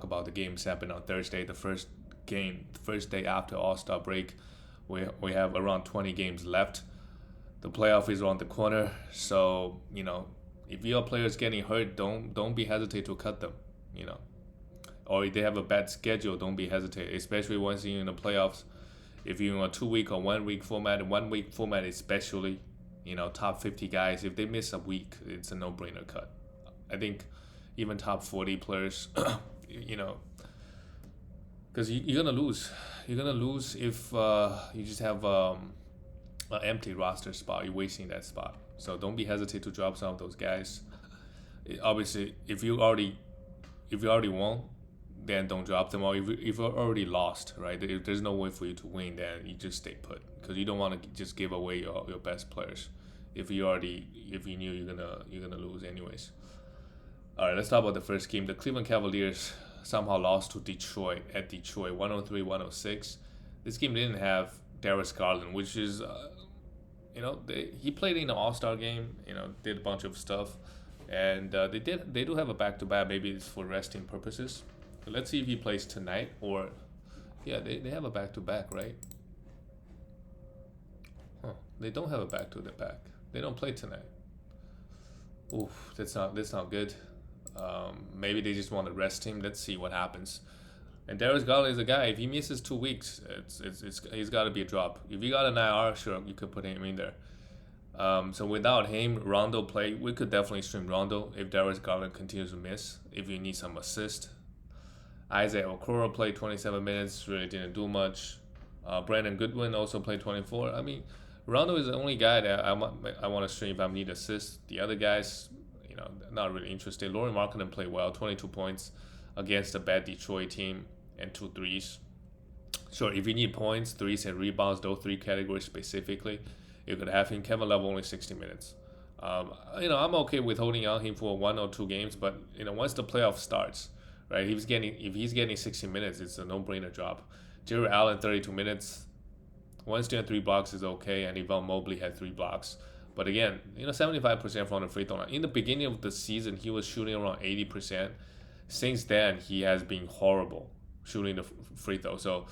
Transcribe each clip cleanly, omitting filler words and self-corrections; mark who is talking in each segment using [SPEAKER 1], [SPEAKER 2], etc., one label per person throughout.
[SPEAKER 1] about the games happened on Thursday, the first day after All-Star break. We have around 20 games left. The playoff is around the corner, so if your players getting hurt, don't be hesitate to cut them. You know, or if they have a bad schedule, don't be hesitate, especially once you're in the playoffs. If you're in a 2 week or 1 week format, 1 week format especially, top 50 guys, if they miss a week, it's a no-brainer cut. I think even top 40 players, you know, because you're gonna lose. You're gonna lose if you just have an empty roster spot. You're wasting that spot. So don't be hesitate to drop some of those guys. Obviously, if you already won, then don't drop them. Or if you already lost, right? If there's no way for you to win, then you just stay put because you don't want to just give away your best players. If you knew you're gonna lose anyways. All right, let's talk about the first game. The Cleveland Cavaliers somehow lost to Detroit at Detroit, 103-106. This game didn't have Darius Garland, which is, he played in the All Star game. Did a bunch of stuff, and they do have a back to back. Maybe it's for resting purposes. So let's see if he plays tonight or, yeah, they have a back to back, right? Huh? They don't have a back to the back. They don't play tonight. Oof, that's not good. Maybe they just want to rest him. Let's see what happens. And Darius Garland is a guy. If he misses 2 weeks, he's got to be a drop. If you got an IR, sure, you could put him in there. So without him, Rondo play. We could definitely stream Rondo if Darius Garland continues to miss. If you need some assist, Isaac Okoro played 27 minutes. Really didn't do much. Brandon Goodwin also played 24. I mean, Rondo is the only guy that I want to stream if I need assist. The other guys, not really interested. Laurie Markkinen played well, 22 points against a bad Detroit team and 2 threes. Sure, if you need points, threes, and rebounds, those three categories specifically, you could have him. Kevin Love only 60 minutes. I'm okay with holding on him for 1 or 2 games, but once the playoff starts, right? If he's getting 60 minutes, it's a no-brainer drop. Jerry Allen 32 minutes. One steal and 3 blocks is okay, and Evan Mobley had 3 blocks. But again, 75% from the free throw line. In the beginning of the season, he was shooting around 80%. Since then, he has been horrible shooting the free throw. So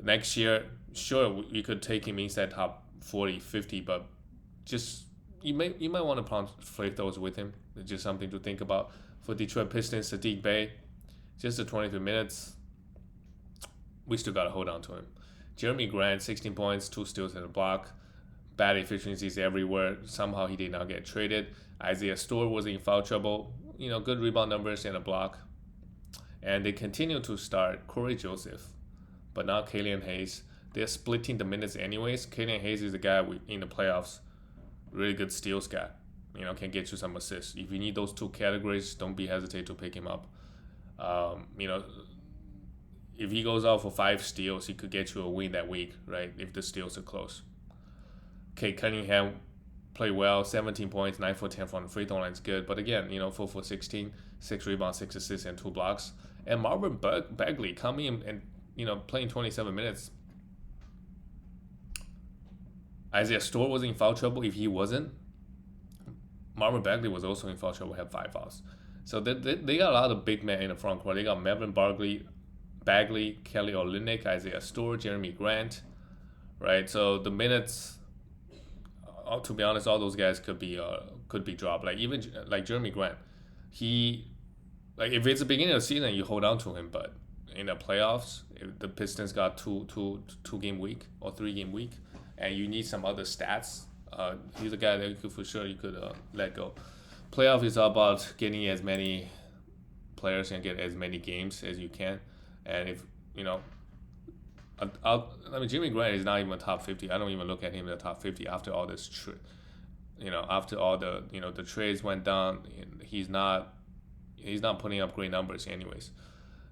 [SPEAKER 1] next year, sure, we could take him inside top 40, 50, but just you might want to prompt free throws with him. It's just something to think about. For Detroit Pistons, Sadiq Bey, just the 23 minutes. We still got to hold on to him. Jeremy Grant, 16 points, 2 steals and a block. Bad efficiencies everywhere. Somehow he did not get traded. Isaiah Stewart was in foul trouble. Good rebound numbers and a block. And they continue to start Corey Joseph, but not Killian Hayes. They're splitting the minutes anyways. Killian Hayes is the guy in the playoffs. Really good steals guy. Can get you some assists. If you need those 2 categories, don't be hesitate to pick him up. If he goes out for 5 steals, he could get you a win that week, right? If the steals are close. Kate Cunningham played well, 17 points, 9 for 10 from the free throw line is good. But again, 4 for 16, 6 rebounds, 6 assists, and 2 blocks. And Marvin Bagley coming in and playing 27 minutes. Isaiah Stewart was in foul trouble. If he wasn't, Marvin Bagley was also in foul trouble, had 5 fouls. So they got a lot of big men in the front court. They got Melvin Bagley, Kelly Olynyk, Isaiah Stewart, Jeremy Grant, right? So the minutes, to be honest, all those guys could be dropped. Like even like Jeremy Grant, if it's the beginning of the season, you hold on to him. But in the playoffs, if the Pistons got two game week or 3 game week, and you need some other stats, he's a guy that you could let go. Playoff is all about getting as many players and get as many games as you can. And if Jimmy Grant is not even top 50. I don't even look at him in the top 50 after all this. After all the trades went down, he's not putting up great numbers anyways.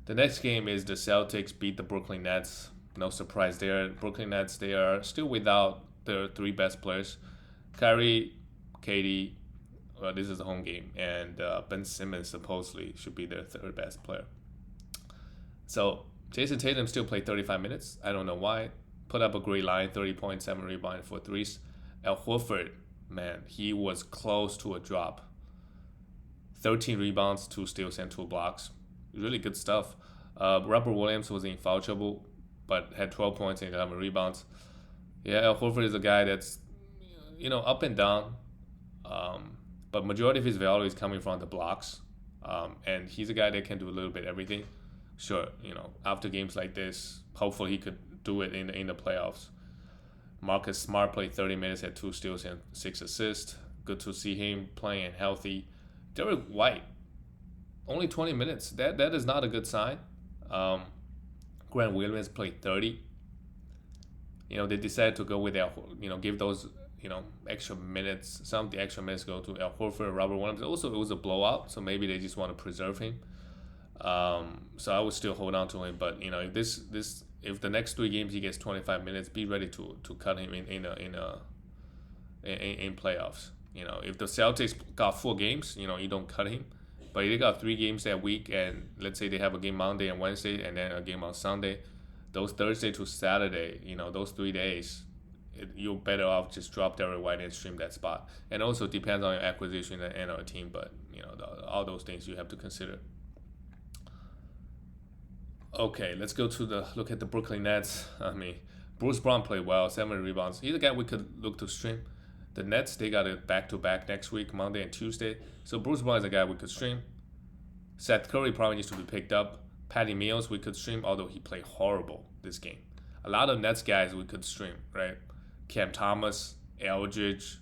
[SPEAKER 1] The next game is the Celtics beat the Brooklyn Nets. No surprise there. Brooklyn Nets, they are still without their 3 best players. Kyrie, KD, this is a home game, and Ben Simmons supposedly should be their 3rd best player. So Jason Tatum still played 35 minutes. I don't know why. Put up a great line, 30 points, 7 rebounds, 4 threes. Al Horford, man, he was close to a drop. 13 rebounds, 2 steals, and 2 blocks. Really good stuff. Robert Williams was in foul trouble, but had 12 points and 11 rebounds. Yeah, Al Horford is a guy that's up and down, um, but majority of his value is coming from the blocks, and he's a guy that can do a little bit everything. Sure, after games like this, hopefully he could do it in the playoffs. Marcus Smart played 30 minutes, had 2 steals and 6 assists. Good to see him playing and healthy. Derek White, only 20 minutes. That is not a good sign. Um, Grant Williams played 30. They decided to go with give those, extra minutes. Some of the extra minutes go to Al Horford, Robert Williams. Also, it was a blowout, so maybe they just want to preserve him. So I would still hold on to him. But if the next 3 games he gets 25 minutes, be ready to cut him in playoffs. If the Celtics got 4 games, you don't cut him. But if they got 3 games that week, and let's say they have a game Monday and Wednesday, and then a game on Sunday, those Thursday to Saturday, those 3 days, you're better off just drop Derek White and stream that spot. And also depends on your acquisition and our team, but all those things you have to consider. Okay, let's go to look at the Brooklyn Nets. I mean, Bruce Brown played well, 7 rebounds. He's a guy we could look to stream. The Nets, they got it back-to-back next week, Monday and Tuesday. So Bruce Brown is a guy we could stream. Seth Curry probably needs to be picked up. Patty Mills we could stream, although he played horrible this game. A lot of Nets guys we could stream, right? Cam Thomas, Eldridge,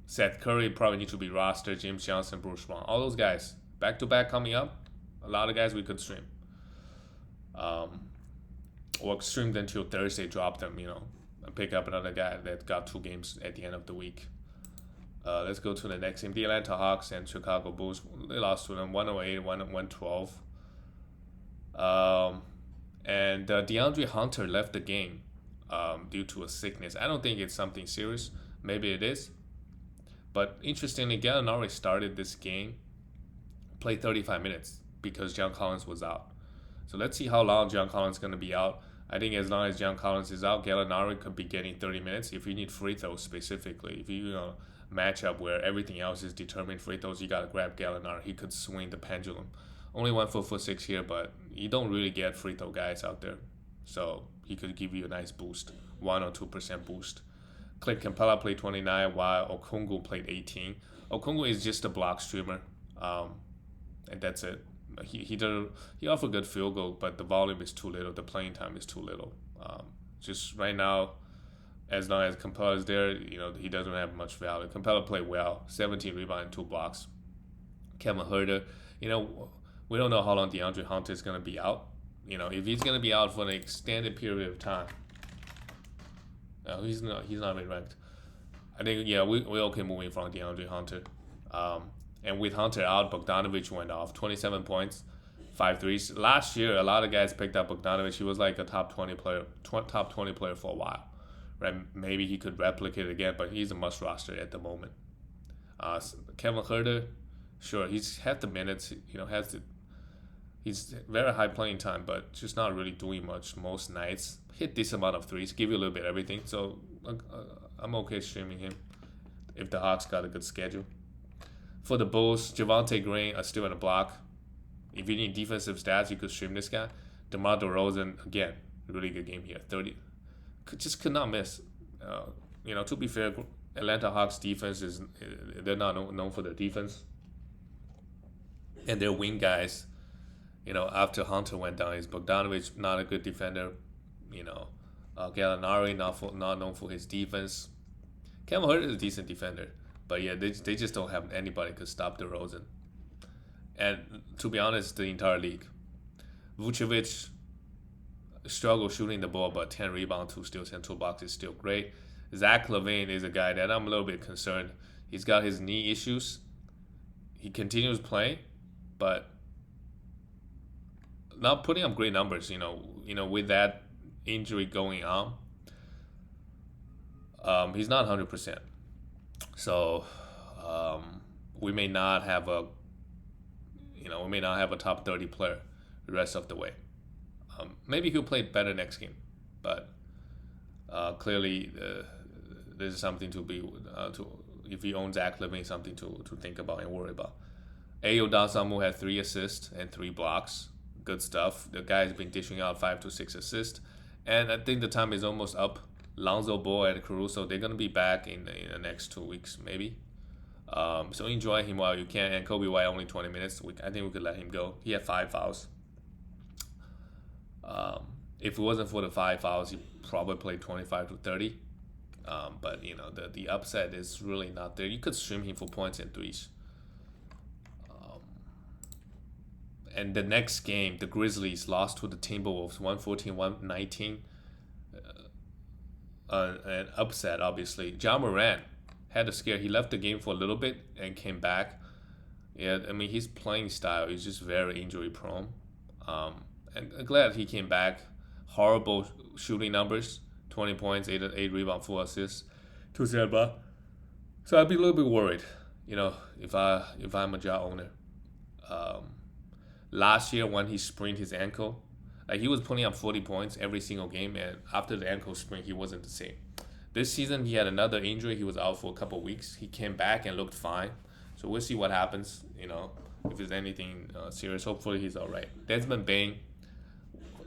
[SPEAKER 1] Seth Curry probably need to be rostered. James Johnson, Bruce Brown. All those guys, back-to-back coming up. A lot of guys we could stream. Or stream them until Thursday, drop them, and pick up another guy that got 2 games at the end of the week. Let's go to the next team. The Atlanta Hawks and Chicago Bulls. They lost to them 108, 112. And DeAndre Hunter left the game due to a sickness. I don't think it's something serious. Maybe it is. But interestingly, Gallinari started this game, played 35 minutes because John Collins was out. So let's see how long John Collins is going to be out. I think as long as John Collins is out, Gallinari could be getting 30 minutes. If you need free throws specifically, if you match up where everything else is determined free throws, you got to grab Gallinari. He could swing the pendulum. Only 1'6" here, but you don't really get free throw guys out there. So he could give you a nice boost, 1 or 2% boost. Clint Capella played 29, while Okongwu played 18. Okongwu is just a block streamer, and that's it. He offered good field goal, but the volume is too little. The playing time is too little. Just right now, as long as Capella is there, he doesn't have much value. Capella played well, 17 rebounds and 2 blocks. Kevin Huerter, we don't know how long DeAndre Hunter is going to be out. If he's going to be out for an extended period of time, no, he's not been ranked. I think we're okay moving from DeAndre Hunter. And with Hunter out, Bogdanovic went off, 27 points, 5 threes. Last year, a lot of guys picked up Bogdanovic. He was like a top 20 player for a while, right? Maybe he could replicate it again, but he's a must roster at the moment. Kevin Huerter, sure, he's had the minutes, he's very high playing time, but just not really doing much most nights. Hit this amount of threes, give you a little bit of everything. So I'm okay streaming him if the Hawks got a good schedule. For the Bulls, Javonte Green are still in the block. If you need defensive stats, you could stream this guy. DeMar DeRozan, again, really good game here. 30, could not miss. To be fair, Atlanta Hawks defense they're not known for their defense. And their wing guys, after Hunter went down, is Bogdanovic, not a good defender. Gallinari, not known for his defense. Kevin Huerter is a decent defender. But yeah, they just don't have anybody who could stop DeRozan. And to be honest, the entire league. Vucevic struggled shooting the ball, but 10 rebounds, 2 steals, and 2 blocks is still great. Zach Levine is a guy that I'm a little bit concerned. He's got his knee issues. He continues playing, but not putting up great numbers, with that injury going on. He's not 100%. So we may not have a top 30 player the rest of the way. Maybe he'll play better next game, but clearly this is something to be if you own Zach Levine, something to think about and worry about. Ayo Dansamu had 3 assists and 3 blocks. Good stuff. The guy's been dishing out 5 to 6 assists. And I think the time is almost up. Lonzo Ball and Caruso, they're going to be back in the next 2 weeks, maybe. So enjoy him while you can. And Kobe White, only 20 minutes. I think we could let him go. He had 5 fouls. If it wasn't for the 5 fouls, he probably played 25 to 30. But, the upset is really not there. You could stream him for points and threes. And the next game, the Grizzlies lost to the Timberwolves 114-119. An upset, obviously. Ja Morant had a scare. He left the game for a little bit and came back. Yeah, I mean, his playing style is just very injury prone. And I'm glad he came back. Horrible shooting numbers. 20 points, 8 rebounds, 4 assists, 2 steals. So I'd be a little bit worried, if I'm a Ja owner. Last year when he sprained his ankle, he was putting up 40 points every single game, and after the ankle sprain, he wasn't the same. This season, he had another injury. He was out for a couple of weeks. He came back and looked fine. So we'll see what happens, if there's anything serious. Hopefully he's all right. Denzel Bain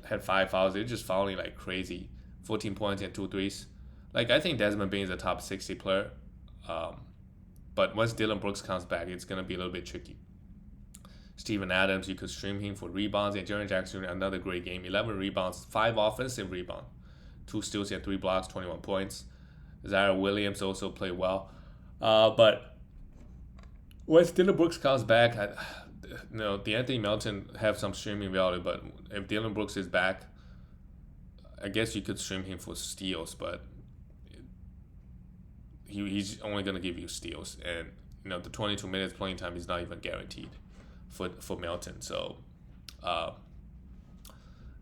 [SPEAKER 1] had 5 fouls. They're just fouling like crazy. 14 points and 2 threes. I think Desmond Bain is a top 60 player. But once Dillon Brooks comes back, it's going to be a little bit tricky. Steven Adams, you could stream him for rebounds. And Jaren Jackson, another great game. 11 rebounds, 5 offensive rebounds. 2 steals and 3 blocks, 21 points. Zaire Williams also played well. But once Dillon Brooks comes back, D'Anthony Melton have some streaming value. But if Dillon Brooks is back, I guess you could stream him for steals. But he's only going to give you steals. And, the 22 minutes playing time is not even guaranteed for Melton. So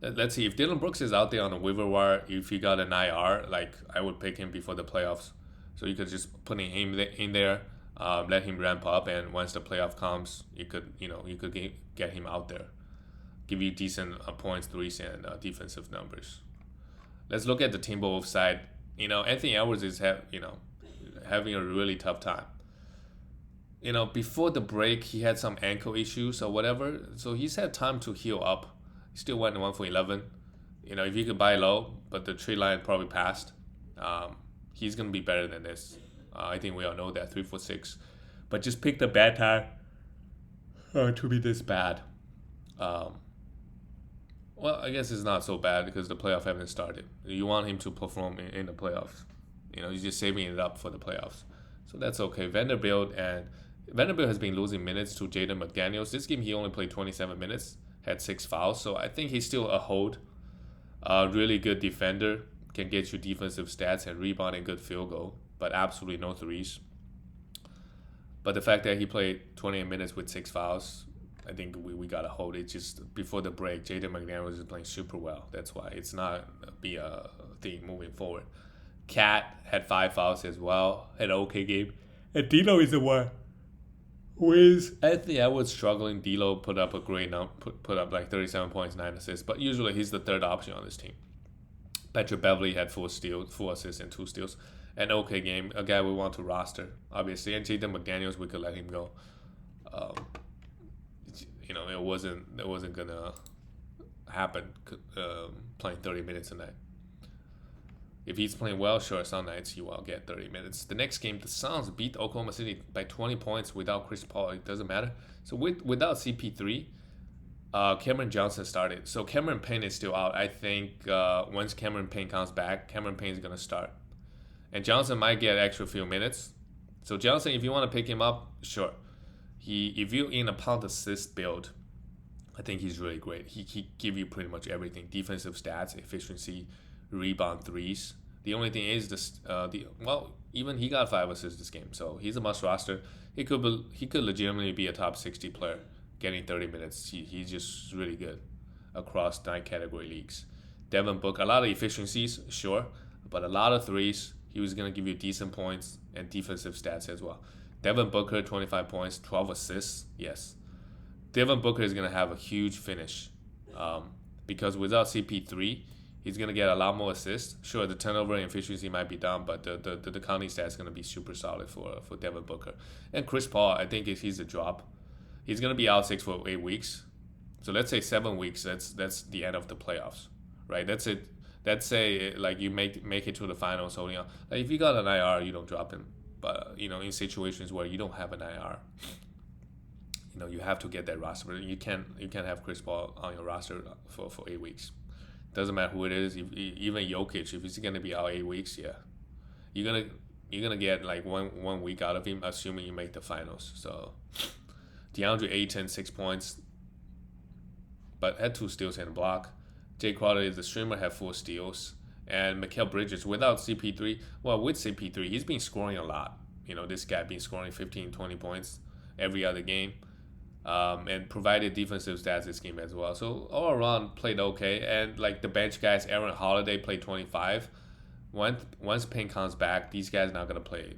[SPEAKER 1] let's see. If Dillon Brooks is out there on the waiver wire, if he got an IR, I would pick him before the playoffs. So you could just put him in there, let him ramp up, and once the playoff comes, you could get him out there, give you decent points, threes, and defensive numbers. Let's look at the Timberwolves side. Anthony Edwards is having a really tough time. Before the break, he had some ankle issues or whatever, so he's had time to heal up. He still went 1 for 11. If you could buy low, but the trade line probably passed, he's going to be better than this. I think we all know that, 3 for 6. But just picked a bad time to be this bad. Well, I guess it's not so bad because the playoffs haven't started. You want him to perform in the playoffs. You're just saving it up for the playoffs. So that's okay. Vanderbilt has been losing minutes to Jaden McDaniels. This game, he only played 27 minutes, had 6 fouls. So I think he's still a hold. Really good defender, can get you defensive stats and rebound and good field goal, but absolutely no threes. But the fact that he played 28 minutes with 6 fouls, I think we got to hold it. Just before the break, Jaden McDaniels is playing super well. That's why it's not be a thing moving forward. Cat had 5 fouls as well, had an okay game. And D'Lo is the one who is Anthony Edwards struggling. D'Lo put up a great number, put up 37 points, 9 assists, but usually he's the third option on this team. Patrick Beverley had 4 assists and 2 steals. An okay game, a guy we want to roster, obviously. And Jaden McDaniels, we could let him go. It wasn't gonna happen playing 30 minutes a night. If he's playing well, sure, some nights he will get 30 minutes. The next game, the Suns beat Oklahoma City by 20 points without Chris Paul. It doesn't matter. So without CP3, Cameron Johnson started. So Cameron Payne is still out. I think once Cameron Payne comes back, Cameron Payne is going to start. And Johnson might get extra few minutes. So Johnson, if you want to pick him up, sure. If you're in a pound assist build, I think he's really great. He give you pretty much everything. Defensive stats, efficiency, rebound, threes. The only thing is even he got 5 assists this game, so he's a must roster. He could legitimately be a top 60 player, getting 30 minutes. He's just really good across 9 category leagues. Devin Booker, a lot of efficiencies, sure, but a lot of threes. He was gonna give you decent points and defensive stats as well. Devin Booker, 25 points, 12 assists. Yes, Devin Booker is gonna have a huge finish, because without CP3. He's going to get a lot more assists. Sure, the turnover and efficiency might be down, but the counting stats is going to be super solid for Devin Booker. And Chris Paul, I think if he's a drop, He's gonna be out 6 for 8 weeks. So let's say 7 weeks. That's the end of the playoffs, right? That's it. Let's say like you make it to the finals holding on. Like if you got an IR, you don't drop him. But in situations where you don't have an IR, you have to get that roster. But you can't have Chris Paul on your roster for 8 weeks. Doesn't matter who it is. Even Jokic, if he's gonna be out 8 weeks, yeah, you're gonna get like one week out of him, assuming you make the finals. So DeAndre Ayton 6 points, but had 2 steals and a block. Jay Crowder is the streamer, had 4 steals. And Mikal Bridges, without CP3, well, with CP3, he's been scoring a lot. This guy been scoring 15, 20 points every other game, and provided defensive stats this game as well. So all around played okay. And like the bench guys, Aaron Holiday played 25. Once Payne comes back, these guys not gonna play,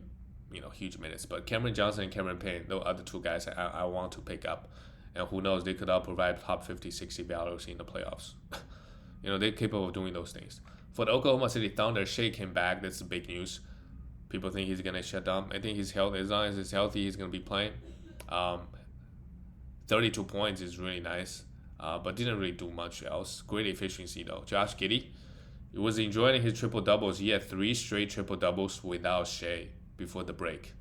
[SPEAKER 1] huge minutes. But Cameron Johnson and Cameron Payne, those other 2 guys, I want to pick up. And who knows, they could all provide top 50, 60 values in the playoffs. They're capable of doing those things. For the Oklahoma City Thunder, Shea came back. That's the big news. People think he's gonna shut down. I think he's healthy. As long as he's healthy, he's gonna be playing. 32 points is really nice, but didn't really do much else. Great efficiency though. Josh Giddey, he was enjoying his triple doubles. He had 3 straight triple doubles without Shea before the break,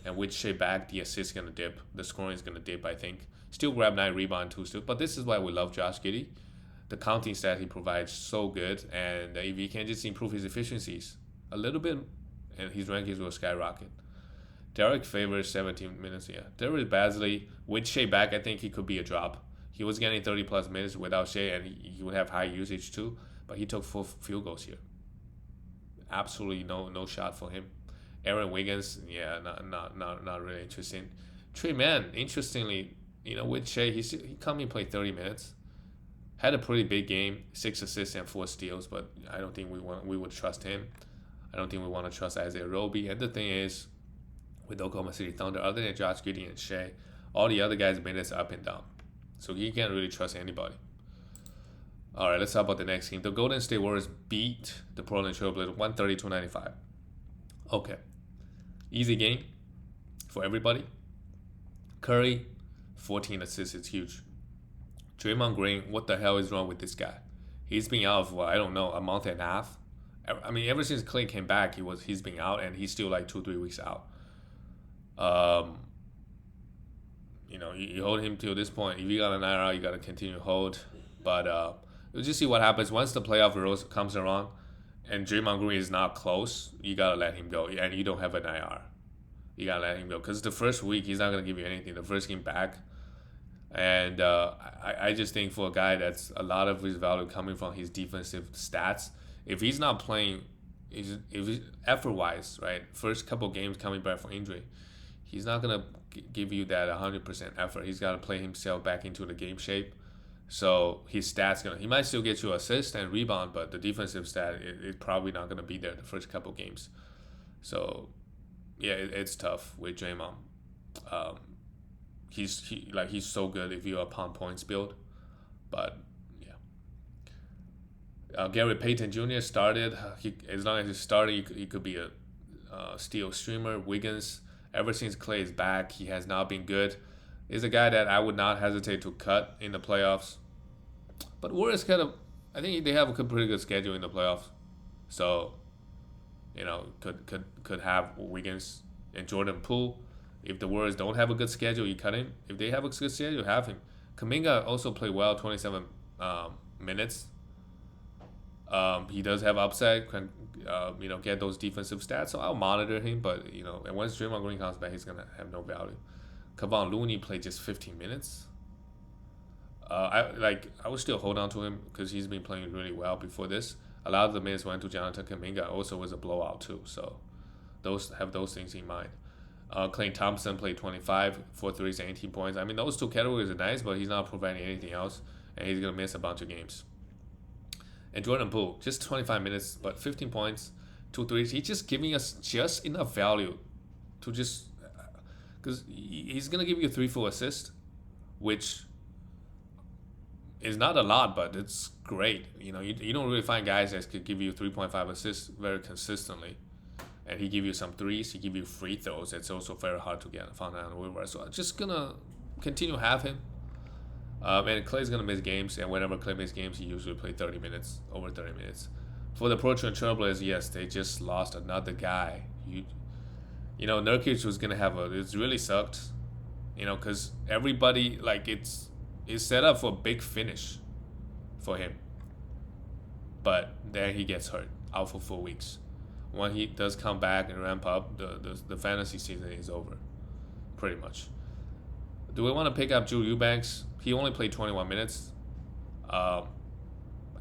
[SPEAKER 1] and with Shea back, the assist gonna dip. The scoring is gonna dip. I think. Still grab 9 rebound, 2 steals. But this is why we love Josh Giddey. The counting stat he provides so good, and if he can just improve his efficiencies a little bit, and his rankings will skyrocket. Derek Favors 17 minutes, yeah. Derek Basley with Shea back, I think he could be a drop. He was getting 30 plus minutes without Shea, and he would have high usage too. But he took 4 field goals here. Absolutely no shot for him. Aaron Wiggins, yeah, not really interesting. Trey Mann, interestingly, with Shea, he come in play 30 minutes. Had a pretty big game, 6 assists and 4 steals, but I don't think we would trust him. I don't think we want to trust Isaiah Roby. And the thing is, with Oklahoma City Thunder, other than Josh Giddey and Shea, all the other guys' minutes up and down. So you can't really trust anybody. All right, let's talk about the next game. The Golden State Warriors beat the Portland Trail Blazers 132-95. Okay. Easy game for everybody. Curry, 14 assists. It's huge. Draymond Green, what the hell is wrong with this guy? He's been out for, I don't know, a month and a half. I mean, ever since Clay came back, he's been out, and he's still like 2-3 weeks out. You hold him till this point. If you got an IR, you got to continue to hold. But we'll just see what happens once the playoff rules comes around, and Draymond Green is not close. You gotta let him go, and you don't have an IR. You gotta let him go because the first week he's not gonna give you anything. The first game back. And I just think for a guy that's a lot of his value coming from his defensive stats, if he's not playing, effort-wise, right, first couple games coming back from injury, he's not going to give you that 100% effort. He's got to play himself back into the game shape. So his stats, he might still get you assist and rebound, but the defensive stat is probably not going to be there the first couple games. So, yeah, it's tough with Draymond. He's so good if you're upon points build, but yeah. Gary Payton Jr. started. As long as he's starting, he could be a steal streamer. Wiggins, ever since Clay is back, he has not been good. He's a guy that I would not hesitate to cut in the playoffs. But Warriors I think they have a pretty good schedule in the playoffs, so could have Wiggins and Jordan Poole. If the Warriors don't have a good schedule, you cut him. If they have a good schedule, have him. Kuminga also played well, 27 minutes. He does have upside, can get those defensive stats. So I'll monitor him, but and once Draymond Green comes back, he's gonna have no value. Kevon Looney played just 15 minutes. I would still hold on to him because he's been playing really well before this. A lot of the minutes went to Jonathan Kuminga. Also was a blowout too. So those things in mind. Clayton Thompson played 25, 4 threes, and 18 points. I mean, those 2 categories are nice, but he's not providing anything else, and he's going to miss a bunch of games. And Jordan Poole, just 25 minutes, but 15 points, 2 threes. He's just giving us just enough value to just – because he's going to give you 3 full assists, which is not a lot, but it's great. You don't really find guys that could give you 3.5 assists very consistently. And he give you some threes. He give you free throws. It's also very hard to get found out on the waiver. So I'm just gonna continue have him. And Clay's gonna miss games, and whenever Clay misses games, he usually play 30 minutes, over 30 minutes. For the Portland Trailblazers, yes, they just lost another guy. Nurkic was gonna have it really sucked, because everybody it's set up for a big finish for him. But then he gets hurt, out for 4 weeks. When he does come back and ramp up, the fantasy season is over, pretty much. Do we want to pick up Drew Eubanks? He only played 21 minutes. I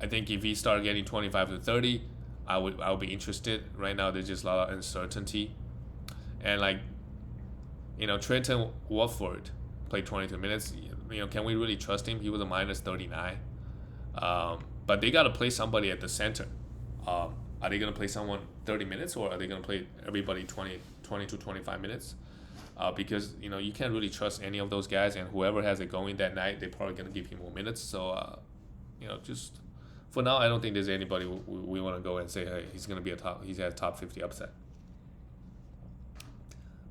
[SPEAKER 1] think if he started getting 25 to 30, I would be interested. Right now, there's just a lot of uncertainty. And Trenton Watford played 22 minutes. Can we really trust him? He was a minus 39. But they got to play somebody at the center. Are they going to play someone 30 minutes, or are they going to play everybody 20 to 25 minutes? Because you can't really trust any of those guys, and whoever has it going that night, they're probably going to give him more minutes. So just for now, I don't think there's anybody we want to go and say, hey, he's going to be he's at top 50 upset.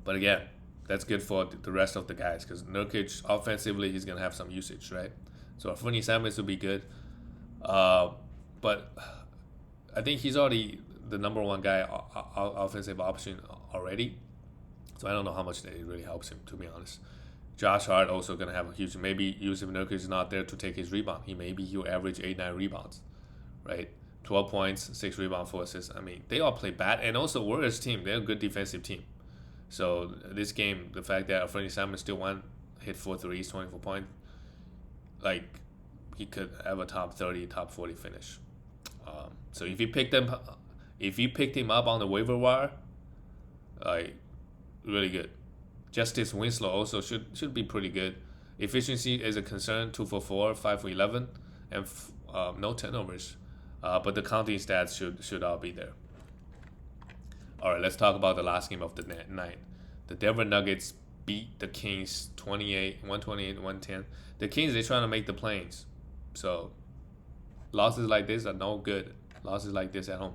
[SPEAKER 1] But again, that's good for the rest of the guys, because Nurkic offensively, he's going to have some usage, right? So Anthony Simons will be good, but I think he's already the number one guy offensive option already. So I don't know how much that it really helps him, to be honest. Josh Hart also going to have a huge... Maybe Yusuf Nurkic is not there to take his rebound. He'll average 8-9 rebounds, right? 12 points, 6 rebounds, 4 assists. I mean, they all play bad. And also, Warriors team, they're a good defensive team. So this game, the fact that Anthony Simons still hit 4 threes, 24 points, he could have a top 30, top 40 finish. So if you picked him up on the waiver wire, really good. Justice Winslow also should be pretty good. Efficiency is a concern, 2 for 4, 5 for 11, and no turnovers. But the counting stats should all be there. All right, let's talk about the last game of the night. The Denver Nuggets beat the Kings 128-110. The Kings, they're trying to make the plains. So losses like this are no good. Losses like this at home.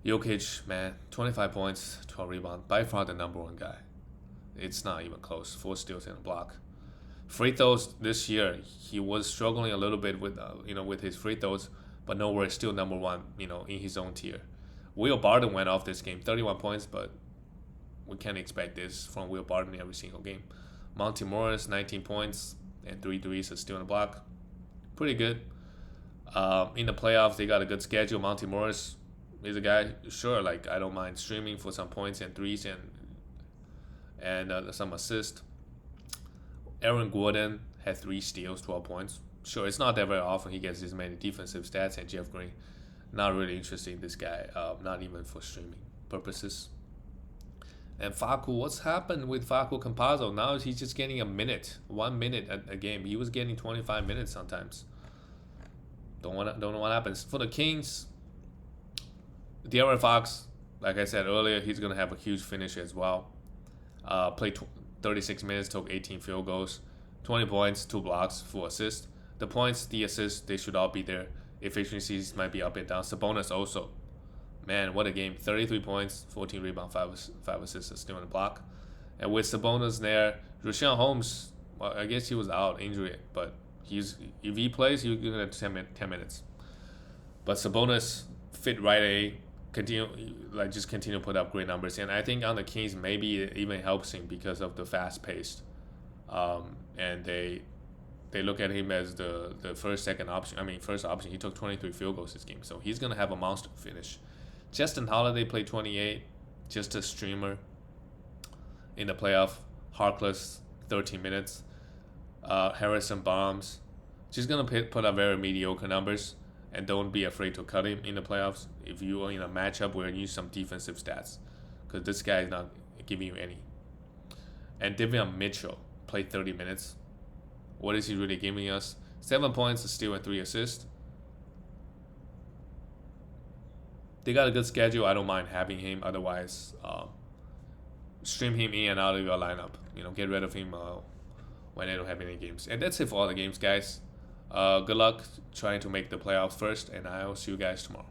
[SPEAKER 1] Jokic, man, 25 points, 12 rebounds. By far the number one guy. It's not even close. 4 steals and a block. Free throws this year, he was struggling a little bit with his free throws, but nowhere still number one, in his own tier. Will Barton went off this game, 31 points, but we can't expect this from Will Barton every single game. Monty Morris, 19 points and 3 threes, still in the block. Pretty good. In the playoffs, they got a good schedule. Monty Morris is a guy, sure, I don't mind streaming for some points and threes and some assists. Aaron Gordon had 3 steals, 12 points. Sure, it's not that very often he gets this many defensive stats, and Jeff Green, not really interested in this guy, not even for streaming purposes. And Facu, what's happened with Facu Campazzo? Now he's just getting 1 minute a game. He was getting 25 minutes sometimes. Don't know what happens. For the Kings, De'Aaron Fox, like I said earlier, he's going to have a huge finish as well. Played 36 minutes, took 18 field goals, 20 points, 2 blocks, 4 assists. The points, the assists, they should all be there. Efficiencies might be up and down. Sabonis also. Man, what a game. 33 points, 14 rebounds, 5 assists, still on the block. And with Sabonis there, Rashawn Holmes, well, I guess he was out, injury, but if he plays, he's going to have 10 minutes. But Sabonis fit right A, continue to put up great numbers. And I think on the Kings, maybe it even helps him because of the fast pace. And they look at him as the first option. He took 23 field goals this game, so he's going to have a monster finish. Justin Holiday played 28, just a streamer in the playoff. Harkless, 13 minutes. Harrison Barnes, just going to put up very mediocre numbers, and don't be afraid to cut him in the playoffs if you are in a matchup where you need some defensive stats, because this guy is not giving you any. And Devin Mitchell played 30 minutes. What is he really giving us? 7 points, a steal, and 3 assists. They got a good schedule. I don't mind having him. Otherwise, stream him in and out of your lineup. Get rid of him when they don't have any games. And that's it for all the games, guys. Good luck trying to make the playoffs first, and I'll see you guys tomorrow.